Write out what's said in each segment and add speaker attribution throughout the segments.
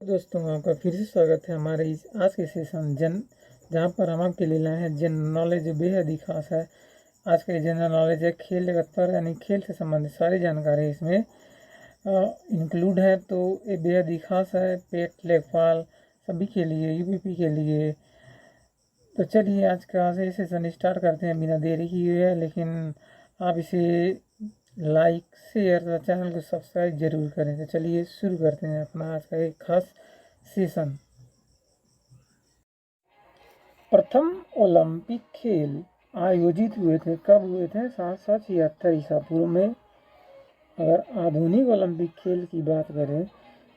Speaker 1: दोस्तों, आपका फिर से स्वागत है हमारे इस आज के सेशन जहाँ पर हम आपके लिए लाए हैं जनरल नॉलेज जो बेहद ही खास है। आज का जनरल नॉलेज है खेल जगत पर, यानी खेल से संबंधित सारी जानकारी इसमें इंक्लूड है। तो ये बेहद ही खास है पेट लेखपाल सभी के लिए, यूपीपी के लिए। तो चलिए आज का से सेशन स्टार्ट करते हैं बिना देरी किए हुए। लेकिन आप इसे लाइक शेयर और चैनल को सब्सक्राइब जरूर करें। तो चलिए शुरू करते हैं अपना आज का एक खास सेशन। प्रथम ओलंपिक खेल आयोजित हुए थे, कब हुए थे? 776 ईसा पूर्व में। अगर आधुनिक ओलंपिक खेल की बात करें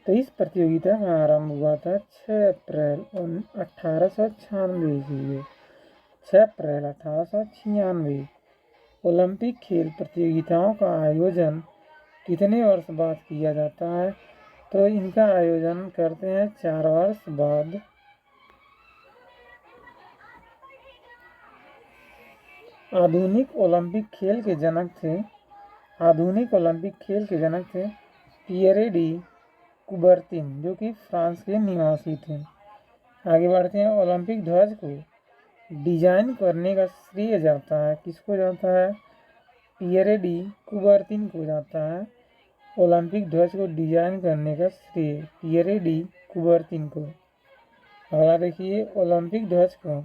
Speaker 1: तो इस प्रतियोगिता का आरंभ हुआ था 6 अप्रैल 1896 ईस्वी में। 6 अप्रैल 1896। ओलंपिक खेल प्रतियोगिताओं का आयोजन कितने वर्ष बाद किया जाता है? तो इनका आयोजन करते हैं 4 वर्ष बाद। आधुनिक ओलंपिक खेल के जनक थे पियरे डी कुबर्तिन, जो कि फ्रांस के निवासी थे। आगे बढ़ते हैं। ओलंपिक ध्वज को डिजाइन करने का श्रेय जाता है, किसको जाता है? पियरे डी कुबर्तिन को जाता है। ओलंपिक ध्वज को डिजाइन करने का श्रेय पियरे डी कुबर्तिन को। अगला देखिए, ओलंपिक ध्वज को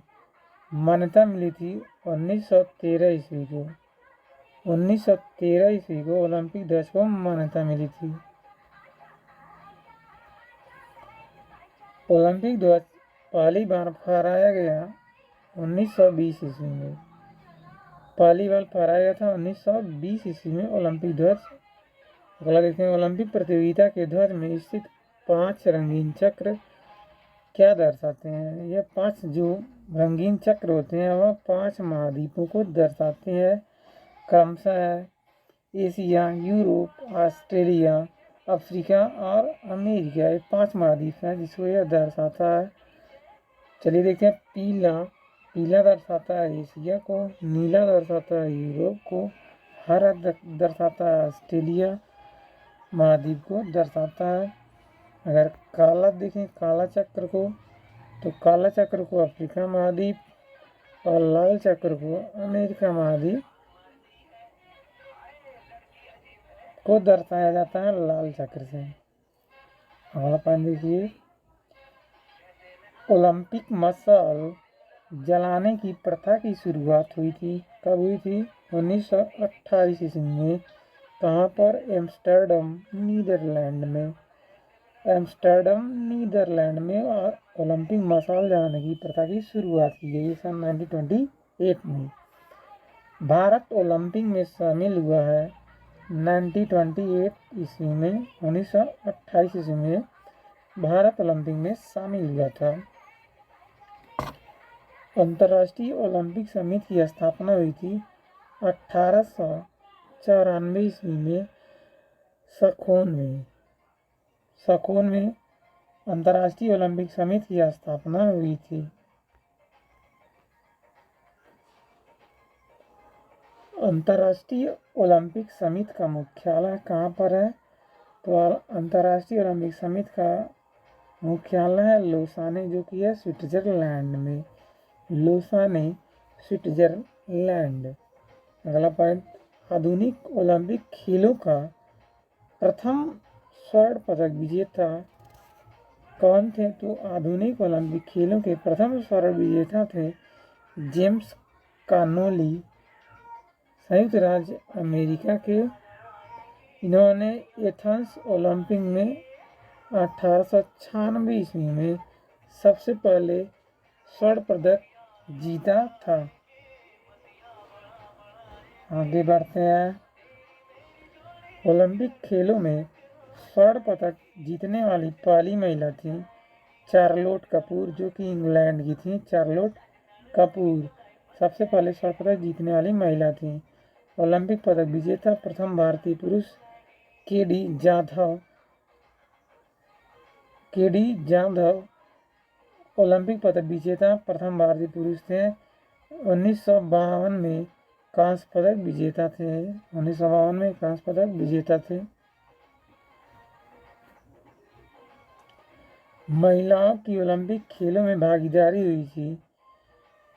Speaker 1: मान्यता मिली थी 1913 ईस्वी को। 1913 ईस्वी को ओलंपिक ध्वज को मान्यता मिली थी। ओलंपिक ध्वज पहली बार फहराया गया 1920 ईस्वी में। पहली बार फहराया गया था 1920 ईस्वी में ओलंपिक ध्वज। अगला देखते हैं। ओलंपिक प्रतियोगिता के ध्वज में स्थित 5 रंगीन चक्र क्या दर्शाते हैं? ये 5 जो रंगीन चक्र होते हैं वह 5 महाद्वीपों को दर्शाते हैं। क्रमशः एशिया, यूरोप, ऑस्ट्रेलिया, अफ्रीका और अमेरिका, ये 5 महाद्वीप हैं जिसको यह दर्शाता है। चलिए देखते हैं। पीला दर्शाता है एशिया को, नीला दर्शाता है यूरोप को, हरा दर्शाता है ऑस्ट्रेलिया महाद्वीप को दर्शाता है। अगर काला देखें, काला चक्र को, तो काला चक्र को अफ्रीका महाद्वीप और लाल चक्र को अमेरिका महाद्वीप को दर्शाया जाता है लाल चक्र से। अगला पॉइंट देखिए। ओलंपिक मशाल जलाने की प्रथा की शुरुआत हुई थी, कब हुई थी? 1928 ईस्वी में। कहाँ पर? एम्स्टर्डम नीदरलैंड में। ओलंपिक मशाल जलाने की प्रथा की शुरुआत की गई सन 1928 में। भारत ओलंपिक में शामिल हुआ है 1928 ईस्वी में। 1928 ईस्वी में भारत ओलंपिक में शामिल हुआ था। अंतर्राष्ट्रीय ओलंपिक समिति की स्थापना हुई थी 1894 ईस्वी में सखोन में अंतर्राष्ट्रीय ओलंपिक समिति की स्थापना हुई थी। अंतर्राष्ट्रीय ओलंपिक समिति का मुख्यालय कहाँ पर है? तो अंतर्राष्ट्रीय ओलंपिक समिति का मुख्यालय है लोसाने, जो कि है स्विट्जरलैंड में। लोसाने, स्विट्जरलैंड। अगला पॉइंट। आधुनिक ओलंपिक खेलों का प्रथम स्वर्ण पदक विजेता कौन थे? तो आधुनिक ओलंपिक खेलों के प्रथम स्वर्ण विजेता थे जेम्स कानोली, संयुक्त राज्य अमेरिका के। इन्होंने एथेंस ओलंपिक में 1896 ईस्वी में सबसे पहले स्वर्ण पदक जीता था। आगे बढ़ते हैं। ओलंपिक खेलों में स्वर्ण पदक जीतने वाली पहली महिला थी चार्लोट कपूर, जो कि इंग्लैंड की थी। चार्लोट कपूर सबसे पहले स्वर्ण पदक जीतने वाली महिला थी। ओलंपिक पदक विजेता प्रथम भारतीय पुरुष के डी जाधव ओलंपिक पदक विजेता प्रथम भारतीय पुरुष थे। 1952 में कांस्य पदक विजेता थे। 1952 में कांस्य पदक विजेता थे। महिलाओं की ओलंपिक खेलों में भागीदारी हुई थी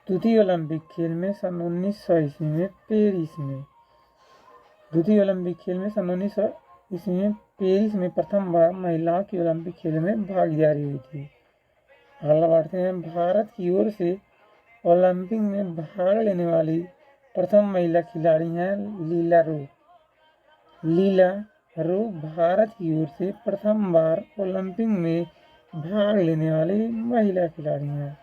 Speaker 1: द्वितीय ओलंपिक खेल में सन 1900 ईस्वी में पेरिस में। द्वितीय ओलंपिक खेल में सन 1900 ईस्वी में पेरिस में प्रथम बार महिलाओं की ओलंपिक खेलों में भागीदारी हुई थी। अगला बढ़ते हैं। भारत की ओर से ओलंपिक में भाग लेने वाली प्रथम महिला खिलाड़ी हैं लीला रो। लीला रो भारत की ओर से प्रथम बार ओलंपिक में भाग लेने वाली महिला खिलाड़ी हैं।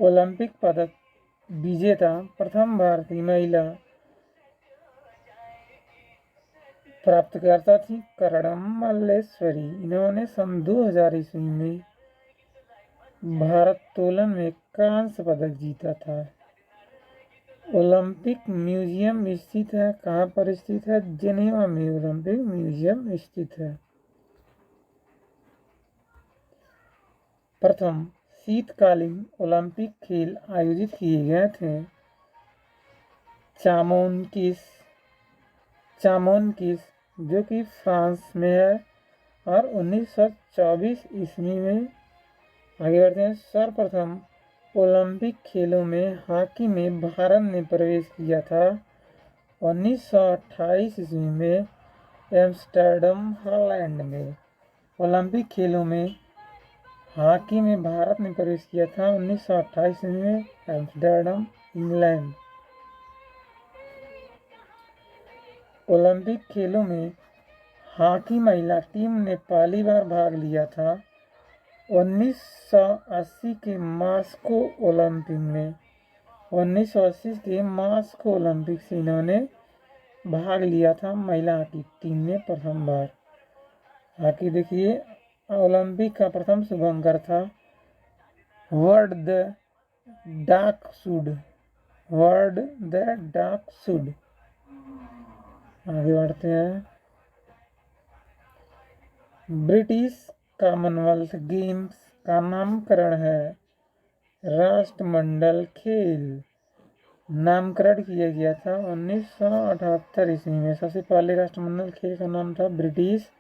Speaker 1: ओलंपिक पदक विजेता प्रथम भारतीय महिला प्राप्तकर्ता थी करडम मल्लेश्वरी। इन्होंने सन 2000 ईस्वी में भारोत्तोलन में कांस्य पदक जीता था। ओलंपिक म्यूजियम स्थित है, कहाँ पर स्थित है? जेनेवा में ओलंपिक म्यूजियम स्थित है। प्रथम शीतकालीन ओलंपिक खेल आयोजित किए गए थे चामोनकिस जो कि फ्रांस में है और 1924 ईस्वी में। आगे बढ़ते हैं। सर्वप्रथम ओलंपिक खेलों में हॉकी में भारत ने प्रवेश किया था 1928 ईस्वी में एम्स्टर्डम हॉलैंड में। ओलंपिक खेलों में हॉकी में भारत ने प्रवेश किया था 1928 ईस्वी में एम्स्टर्डम इंग्लैंड। ओलंपिक खेलों में हॉकी महिला टीम ने पहली बार भाग लिया था 1980 के मॉस्को ओलंपिक में। 1980 के मॉस्को ओलंपिक से इन्होंने भाग लिया था महिला हॉकी टीम ने प्रथम बार। हॉकी देखिए, ओलंपिक का प्रथम शुभंकर था वर्ड द डाक शुड। आगे बढ़ते हैं। ब्रिटिश कॉमनवेल्थ गेम्स का नामकरण है राष्ट्रमंडल खेल। नामकरण किया गया था 1978 ईस्वी में। सबसे पहले राष्ट्रमंडल खेल का नाम था ब्रिटिश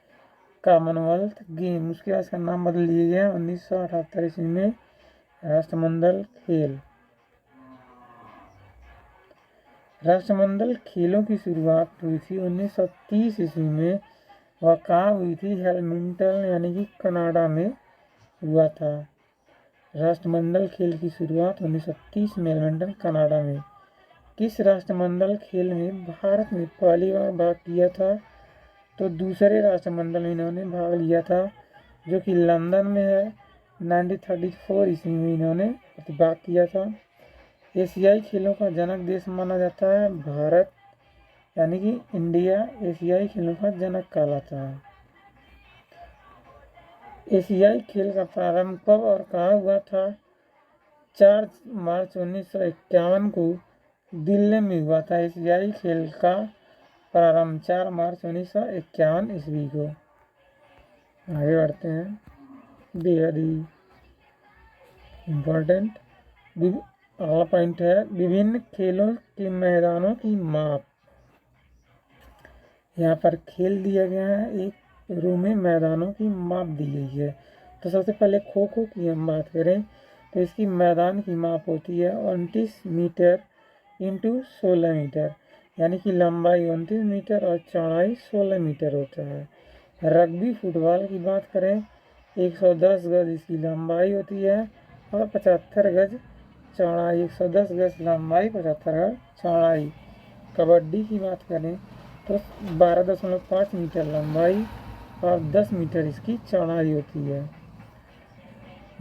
Speaker 1: कॉमनवेल्थ गेम। उसके बाद इसका नाम बदल दिया गया 1978 ईस्वी में राष्ट्रमंडल खेल। राष्ट्रमंडल खेलों की शुरुआत हुई थी 1930 ईस्वी में। वह कहाँ हुई थी? हेमिल्टन यानी कि कनाडा में हुआ था। राष्ट्रमंडल खेल की शुरुआत 1930 में हेमिल्टन कनाडा में। किस राष्ट्रमंडल खेल में भारत ने पहली बार भाग लिया था? तो दूसरे राष्ट्रमंडल में इन्होंने भाग लिया था जो कि लंदन में है। 1934 ईस्वी में इन्होंने भाग किया था। एशियाई खेलों का जनक देश माना जाता है भारत, यानी कि इंडिया एशियाई खेलों का जनक कहलाता है। एशियाई खेल का प्रारंभ कब और कहाँ हुआ था? 4 मार्च 1951 को दिल्ली में हुआ था। एशियाई खेल का प्रारंभ 4 मार्च 1951 ईस्वी को। आगे बढ़ते हैं। बेहद ही इम्पोर्टेंट अगला पॉइंट है विभिन्न खेलों के मैदानों की माप। यहाँ पर खेल दिया गया है, एक रो में मैदानों की माप दी गई है। तो सबसे पहले खो खो की हम बात करें तो इसकी मैदान की माप होती है 29 मीटर इंटू 16 मीटर, यानी कि लंबाई 29 मीटर और चौड़ाई 16 मीटर होता है। रग्बी फुटबॉल की बात करें 110 गज इसकी लंबाई होती है और 75 गज चौड़ाई। 110 गज लंबाई, 75 गज चौड़ाई। कबड्डी की बात करें तो 12.5 मीटर लंबाई और 10 मीटर इसकी चौड़ाई होती है।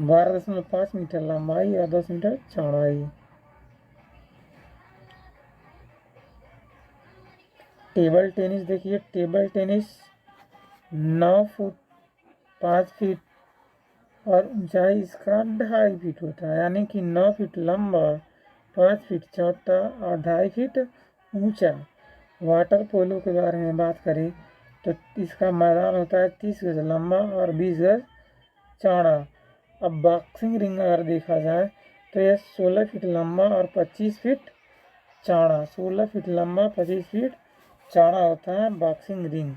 Speaker 1: 12.5 मीटर लंबाई और 10 मीटर चौड़ाई। टेबल टेनिस देखिए, टेबल टेनिस 9 फुट 5 फीट और ऊंचाई इसका 2.5 फीट होता है, यानी कि 9 फीट लंबा, 5 फीट चौड़ा और 2.5 फीट ऊंचा। वाटर पोलो के बारे में बात करें तो इसका मैदान होता है 30 गज लंबा और 20 गज चौड़ा। अब बॉक्सिंग रिंग अगर देखा जाए तो यह 16 फीट लंबा और 25 फीट चौड़ा। 16 फीट लंबा 25 फीट चौड़ा होता है बॉक्सिंग रिंग।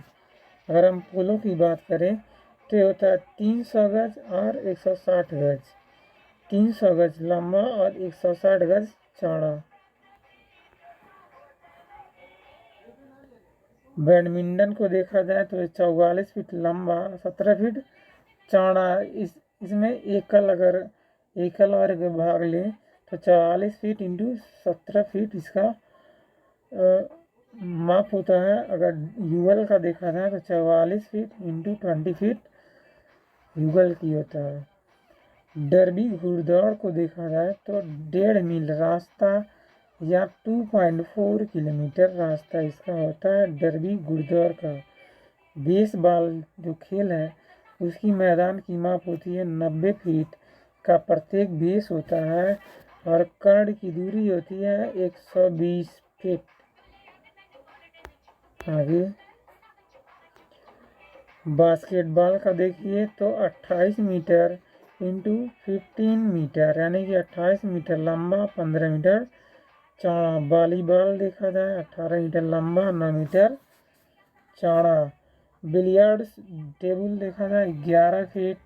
Speaker 1: अगर हम पोलो की बात करें तो ये होता है 300 गज और 160 गज, 300 गज लंबा और 160 गज चौड़ा। बैडमिंटन को देखा जाए तो 44 फीट लंबा, 17 फीट चौड़ा। इसमें एकल वर्ग भाग ले तो 44 फीट इंटू 17 फीट इसका माप होता है। अगर युगल का देखा जाए तो 44 फीट इंटू 20 फीट युगल की होता है। डर्बी घुड़दौड़ को देखा जाए तो 1.5 मील रास्ता या 2.4 किलोमीटर रास्ता इसका होता है डर्बी घुड़दौड़ का। बेसबॉल जो खेल है उसकी मैदान की माप होती है 90 फीट का, प्रत्येक बेस होता है और कर्ण की दूरी होती है 120 फीट। आगे बास्केटबॉल का देखिए तो 28 मीटर इंटू 15 मीटर, यानी कि 28 मीटर लंबा, 15 मीटर चौड़ा। वॉलीबॉल देखा जाए 18 मीटर लंबा, 9 मीटर चौड़ा। बिलियर्ड्स टेबल देखा जाए 11 फीट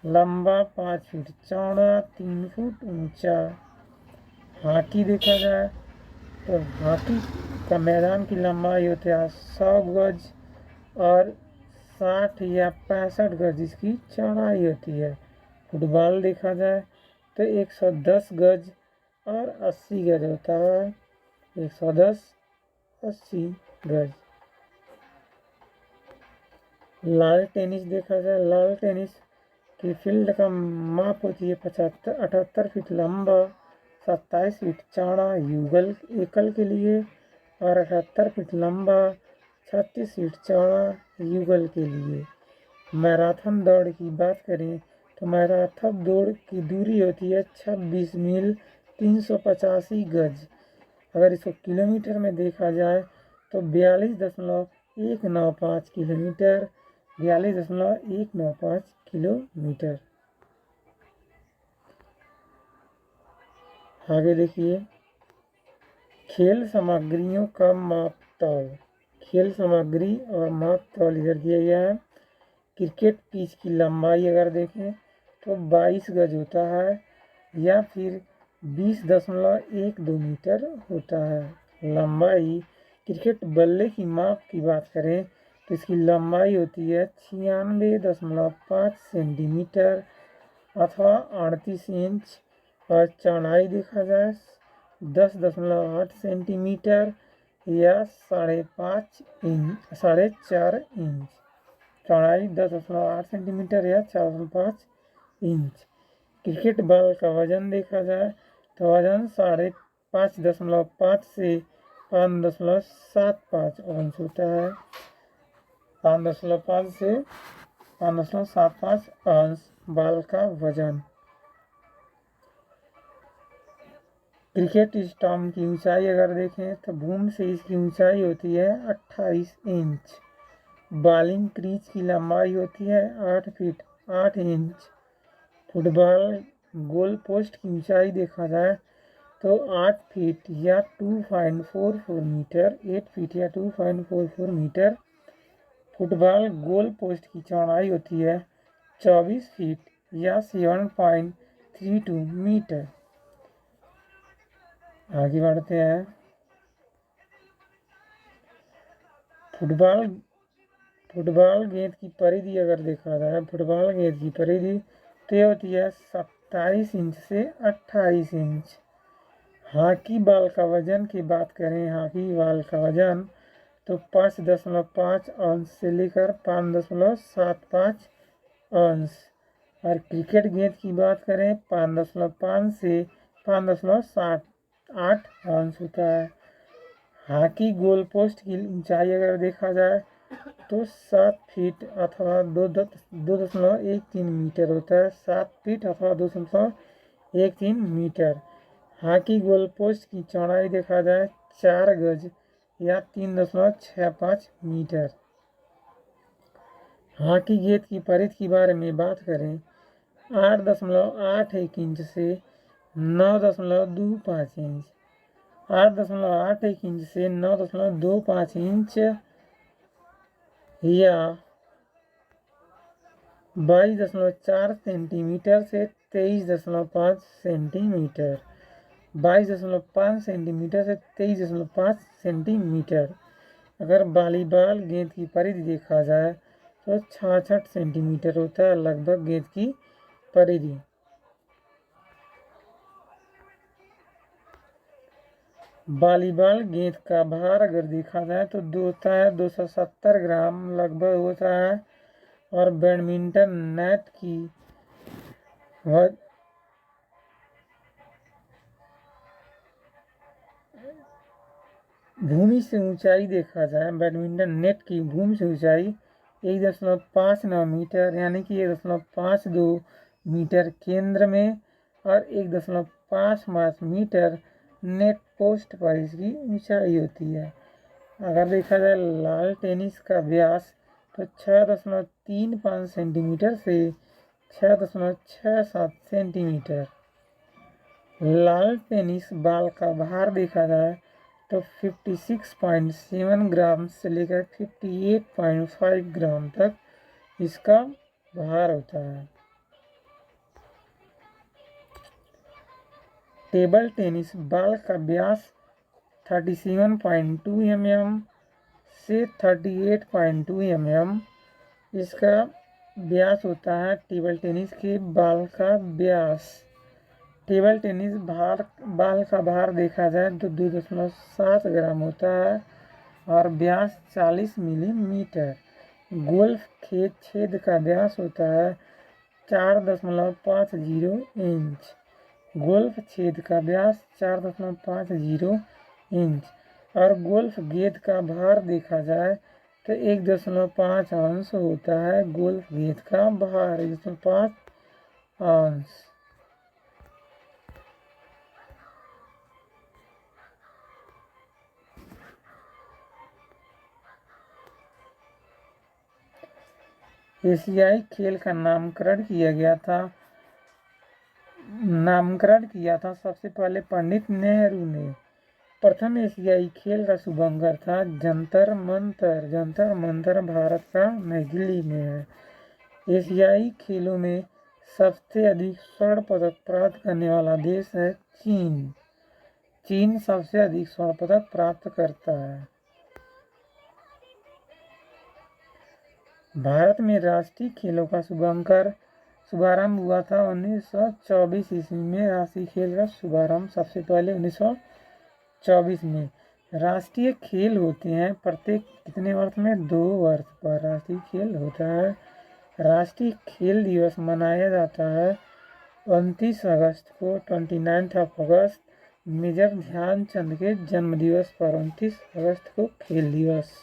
Speaker 1: लंबा, 5 फीट चौड़ा, 3 फुट ऊंचा। हॉकी देखा जाए तो हॉकी का मैदान की लंबाई होती है 100 गज और 60 या 65 गज इसकी चौड़ाई होती है। फुटबॉल देखा जाए तो 110 गज और 80 गज होता है, 110 80 गज। लाल टेनिस देखा जाए, लाल टेनिस की फील्ड का माप होती है 78 फीट लंबा, 27 फीट चौड़ा युगल एकल के लिए और 78 फीट लंबा, 36 फीट चौड़ा युगल के लिए। मैराथन दौड़ की बात करें तो मैराथन दौड़ की दूरी होती है 26 मील 385 गज। अगर इसको किलोमीटर में देखा जाए तो 42.195 किलोमीटर, 42.195 किलोमीटर। आगे देखिए खेल सामग्रियों का माप तौल। खेल सामग्री और माप तौल इधर दिया गया है। क्रिकेट पिच की लंबाई अगर देखें तो 22 गज होता है या फिर 20.12 मीटर होता है लंबाई। क्रिकेट बल्ले की माप की बात करें तो इसकी लंबाई होती है 96.5 सेंटीमीटर अथवा 38 इंच और चौड़ाई देखा जाए 10.8 सेंटीमीटर या 4.5 इंच। चौड़ाई 10.8 सेंटीमीटर या 4.5 इंच। क्रिकेट बॉल का वजन देखा जाए तो वजन 5.5 से 5.75 औंस होता है, 5.5 से 5.75 औंस बॉल का वजन। क्रिकेट स्टंप की ऊंचाई अगर देखें तो भूमि से इसकी ऊंचाई होती है 28 इंच। बॉलिंग क्रीज की लंबाई होती है 8 feet 8 inch. Football goal post की ऊंचाई देखा जाए तो 8 फीट या 2.44 मीटर, 8 फीट या 2.44 मीटर। फुटबॉल गोल पोस्ट की चौड़ाई होती है 24 फीट या 7.32 मीटर। आगे बढ़ते हैं। फुटबॉल गेंद की परिधि अगर देखा जाए, फुटबॉल गेंद की परिधि तो होती है 27 इंच से 28 इंच। हॉकी बॉल का वजन की बात करें, हॉकी बॉल का वजन तो 5.5 औंस से लेकर 5.75 औंस। और क्रिकेट गेंद की बात करें 5.5 से 5.78 औंस होता है। हॉकी गोल पोस्ट की ऊंचाई अगर देखा जाए तो 7 फीट अथवा 2.13 मीटर होता है, 7 फीट अथवा 2.13 मीटर। हॉकी गोल पोस्ट की चौड़ाई देखा जाए 4 गज या 3.65 मीटर। हॉकी गेंद की परिधि के बारे में बात करें 8.81 इंच से 9.25 इंच, 8.81 इंच से 9.25 इंच या 22.4 सेंटीमीटर से 23.5 सेंटीमीटर। 22.5 सेंटीमीटर से 23.5 सेंटीमीटर। अगर वॉलीबॉल गेंद की परिधि देखा जाए तो 66 सेंटीमीटर होता है लगभग गेंद की परिधि। वॉलीबॉल गेंद का भार अगर देखा जाए तो होता है 270 ग्राम लगभग होता है। और बैडमिंटन नेट की भूमि से ऊंचाई देखा जाए, बैडमिंटन नेट की भूमि से ऊंचाई 1.59 मीटर यानी कि 1.52 मीटर केंद्र में और 1.55 मीटर नेट पोस्ट पर इसकी ऊंचाई होती है। अगर देखा जाए लाल टेनिस का व्यास तो 6.35 सेंटीमीटर से 6.67 सेंटीमीटर। लाल टेनिस बॉल का भार देखा जाए तो 56.7 ग्राम से लेकर 58.5 ग्राम तक इसका भार होता है। टेबल टेनिस बॉल का व्यास 37.2 mm से 38.2 mm इसका व्यास होता है टेबल टेनिस के बॉल का व्यास। टेबल टेनिस बॉल का भार देखा जाए तो 2.7 ग्राम होता है और व्यास 40 मिलीमीटर। गोल्फ खेत छेद का व्यास होता है 4.50 इंच। गोल्फ छेद का व्यास 4.50 इंच और गोल्फ गेंद का भार देखा जाए तो 1.5 अंश होता है। गोल्फ गेंद का भार 1.5 अंश। एशियाई खेल का नामकरण किया था सबसे पहले पंडित नेहरू ने। प्रथम एशियाई खेल का शुभारंभ था जंतर मंतर भारत का नई दिल्ली में है। एशियाई खेलों में सबसे अधिक स्वर्ण पदक प्राप्त करने वाला देश है चीन। चीन सबसे अधिक स्वर्ण पदक प्राप्त करता है। भारत में राष्ट्रीय खेलों का शुभारंभ हुआ था 1924 ईस्वी में। राष्ट्रीय खेल का शुभारंभ सबसे पहले 1924 में। राष्ट्रीय खेल होते हैं प्रत्येक कितने वर्ष में 2 वर्ष पर राष्ट्रीय खेल होता है। राष्ट्रीय खेल दिवस मनाया जाता है 29 अगस्त को 29 अगस्त मेजर ध्यानचंद के जन्म दिवस पर 29 अगस्त को खेल दिवस।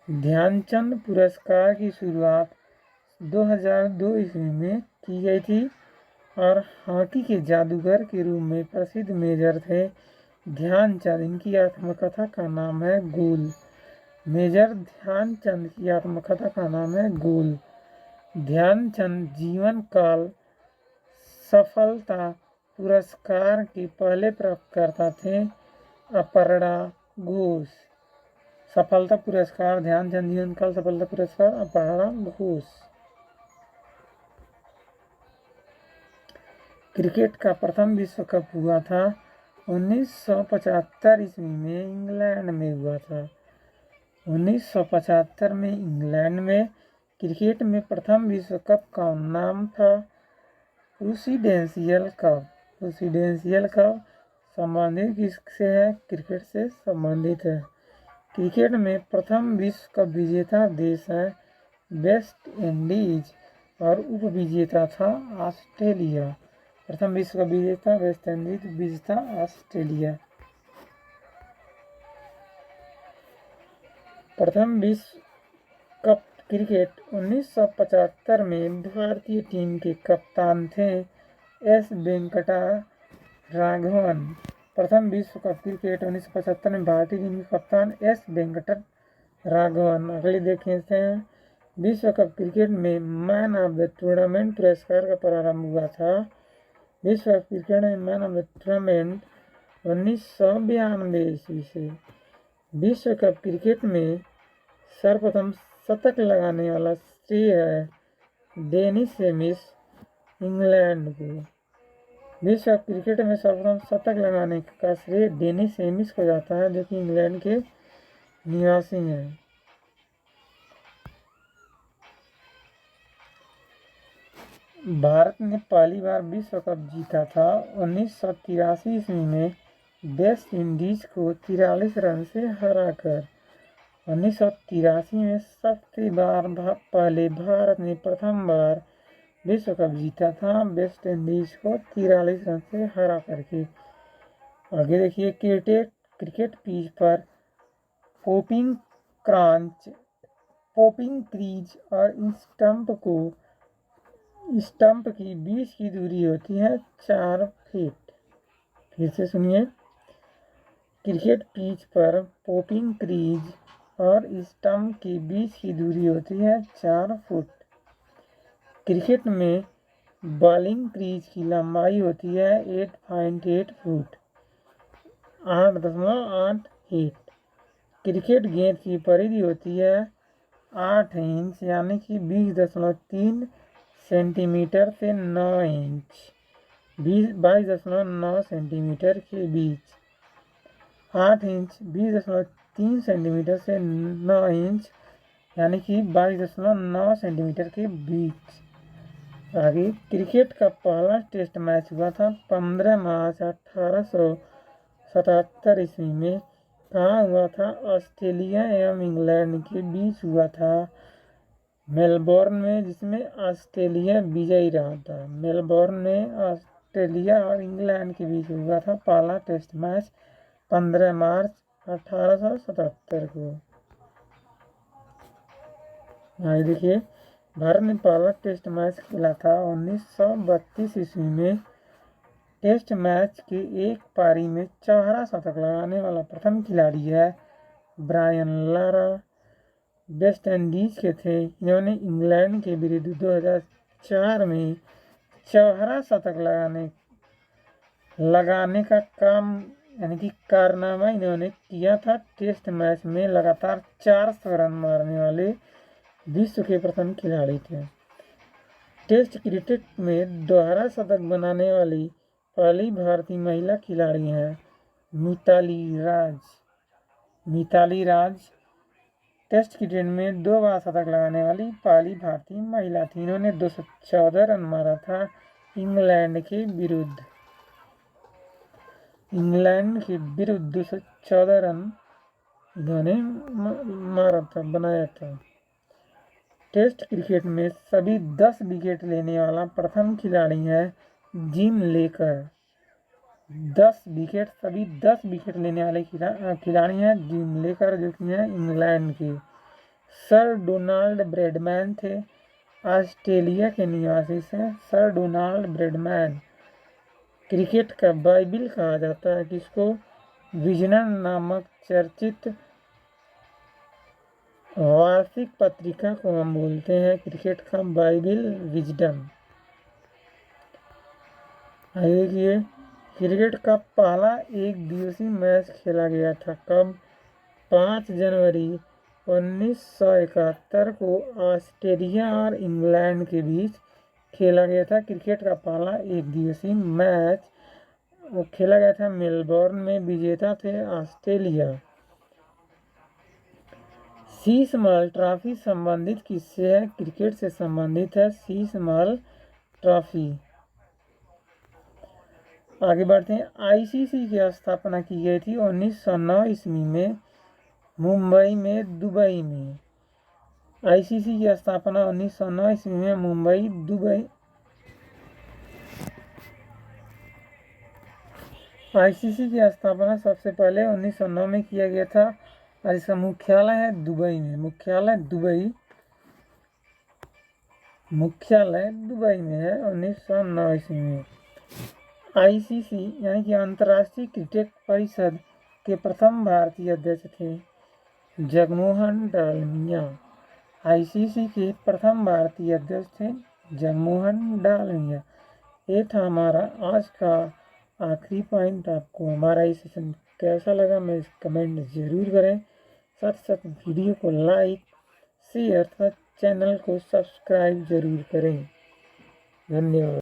Speaker 1: ध्यानचंद पुरस्कार की शुरुआत 2002 ईस्वी में की गई थी और हॉकी के जादूगर के रूप में प्रसिद्ध मेजर थे ध्यानचंद। इनकी आत्मकथा का नाम है गोल। मेजर ध्यानचंद की आत्मकथा का नाम है गोल। ध्यानचंद जीवन काल सफलता पुरस्कार के पहले प्राप्तकर्ता थे अपर्णा घोष। सफलता पुरस्कार ध्यानचंद जीवन काल सफलता पुरस्कार अपर्णा घोष। क्रिकेट का प्रथम विश्व कप हुआ था 1975 ईस्वी में इंग्लैंड में हुआ था। 1975 में इंग्लैंड में क्रिकेट में प्रथम विश्व कप का नाम था प्रेसिडेंशियल कप। प्रेसिडेंशियल कप संबंधित किससे है? क्रिकेट से संबंधित है। क्रिकेट में प्रथम विश्व कप विजेता देश है वेस्ट इंडीज और उप विजेता था ऑस्ट्रेलिया। प्रथम विश्व कप विजेता वेस्ट इंडीज, विजेता ऑस्ट्रेलिया। प्रथम विश्व कप क्रिकेट 1975 में भारतीय टीम के कप्तान थे एस वेंकटा राघवन। प्रथम विश्व कप क्रिकेट 1975 में भारतीय टीम के कप्तान एस वेंकटा राघवन। अगले देखते हैं विश्व कप क्रिकेट में मैन ऑफ द टूर्नामेंट पुरस्कार का प्रारंभ हुआ था। विश्व कप क्रिकेट में मैन ऑफ द टूर्नामेंट 1992 ईस्वी से। विश्व कप क्रिकेट में सर्वप्रथम शतक लगाने वाला श्रेय है डेनिस सेमिस, इंग्लैंड को। विश्व कप क्रिकेट में सर्वप्रथम शतक लगाने का श्रेय डेनिस सेमिस को जाता है, जो कि इंग्लैंड के निवासी हैं। भारत ने पहली बार विश्व कप जीता था 1983 ईस्वी में वेस्ट इंडीज को 43 रन से हराकर। 1983 में सबसे पहले भारत ने प्रथम बार विश्व कप जीता था वेस्ट इंडीज को 43 रन से हरा करके। आगे देखिए, क्रिकेट पिच पर पोपिंग क्रीज और स्टंप की बीच की दूरी होती है 4 फीट। फिर से सुनिए, क्रिकेट पिच पर पोपिंग क्रीज और स्टंप की बीच की दूरी होती है 4 फुट। क्रिकेट में बॉलिंग क्रीज की लंबाई होती है 8.8 फुट, 8.8 फीट। क्रिकेट गेंद की परिधि होती है 8 इंच यानी कि 20.3 सेंटीमीटर से 9 इंच, 22.9 सेंटीमीटर के बीच। 8 इंच 20.3 सेंटीमीटर से 9 इंच यानी कि 22.9 सेंटीमीटर के बीच। आगे, क्रिकेट का पहला टेस्ट मैच हुआ था 15 मार्च 1877 ईस्वी में। कहाँ हुआ था? ऑस्ट्रेलिया एवं इंग्लैंड के बीच हुआ था, मेलबोर्न में, जिसमें ऑस्ट्रेलिया विजयी रहा था। मेलबोर्न में ऑस्ट्रेलिया और इंग्लैंड के बीच हुआ था पहला टेस्ट मैच 15 मार्च 1877 को। आगे देखिए, भारत ने पहला टेस्ट मैच खेला था 1932 ईस्वी में। टेस्ट मैच के एक पारी में चौहरा शतक लगाने वाला प्रथम खिलाड़ी है ब्रायन लारा, वेस्ट इंडीज के थे। इन्होंने इंग्लैंड के विरुद्ध 2004 में चौहरा शतक लगाने का काम यानी कि कारनामा इन्होंने किया था। टेस्ट मैच में लगातार 400 रन मारने वाले विश्व के प्रथम खिलाड़ी थे। टेस्ट क्रिकेट में दोहरा शतक बनाने वाली पहली भारतीय महिला खिलाड़ी हैं मिताली राज टेस्ट क्रिकेट में 2 बार शतक लगाने वाली पहली भारतीय महिला थी। इन्होंने 214 रन मारा था इंग्लैंड के विरुद्ध 214 रन इन्होंने बनाया था। टेस्ट क्रिकेट में सभी 10 विकेट लेने वाला प्रथम खिलाड़ी है जिम लेकर। 10 विकेट लेने वाले खिलाड़ी हैं जिम लेकर, जो कि हैं इंग्लैंड के। सर डोनाल्ड ब्रैडमैन थे, ऑस्ट्रेलिया के निवासी से। सर डोनाल्ड ब्रैडमैन क्रिकेट का बाइबिल कहा जाता है, जिसको विजडन नामक चर्चित वार्षिक पत्रिका को हम बोलते हैं क्रिकेट का बाइबिल, विजडन। देखिए, क्रिकेट का पहला एक दिवसीय मैच खेला गया था कब? 5 जनवरी 1971 को ऑस्ट्रेलिया और इंग्लैंड के बीच खेला गया था। क्रिकेट का पहला एक दिवसीय मैच वो खेला गया था मेलबोर्न में। विजेता थे ऑस्ट्रेलिया। शीश-महल ट्रॉफी संबंधित किससे है? क्रिकेट से संबंधित है शीश-महल ट्रॉफी। आगे बढ़ते हैं। आईसीसी की स्थापना की गई थी 1909 ईस्वी में मुंबई में, दुबई में। आईसीसी की स्थापना 1909 ईस्वी में मुंबई, दुबई। आईसीसी की स्थापना सबसे पहले 1909 में किया गया था और इसका मुख्यालय है दुबई में। मुख्यालय दुबई में है 1909 ईस्वी में। आईसीसी यानी कि अंतर्राष्ट्रीय क्रिकेट परिषद के प्रथम भारतीय अध्यक्ष थे जगमोहन डालमिया। आईसीसी के प्रथम भारतीय अध्यक्ष थे जगमोहन डालमिया। ये था हमारा आज का आखिरी पॉइंट। आपको हमारा इस सेशन कैसा लगा मैं कमेंट ज़रूर करें। साथ साथ वीडियो को लाइक शेयर तथा चैनल को सब्सक्राइब ज़रूर करें। धन्यवाद।